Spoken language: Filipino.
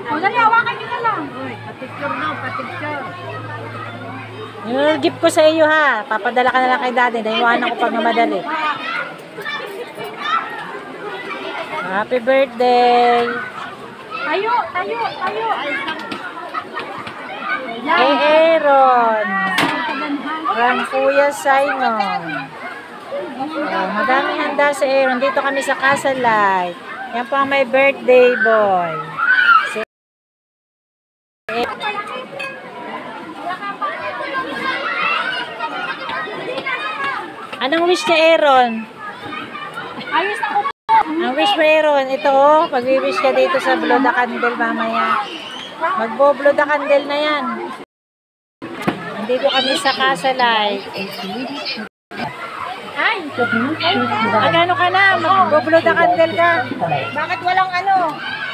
O, dali, hawakan nyo na lang. Patikyor na, patikyor. Yung gift ko sa iyo ha. Papadala ka na lang kay daddy. Naiwanan ko pag namadali. Happy birthday. Tayo, tayo, tayo. Kay Aaron. From Kuya Simon. Madaming handa sa Aaron. Dito kami sa Castle Light. Yan po ang may birthday boy. Si Anong wish ni Aaron? Ayos na ko. Ang wish mo Aaron, ito oh, pag-wish ka dito sa Blow the Candle mamaya. Magbo-blow the candle na yan. Nandito kami sa Castle Light. Ay! Agano ka na? Magbo-blow the candle ka. Bakit walang ano?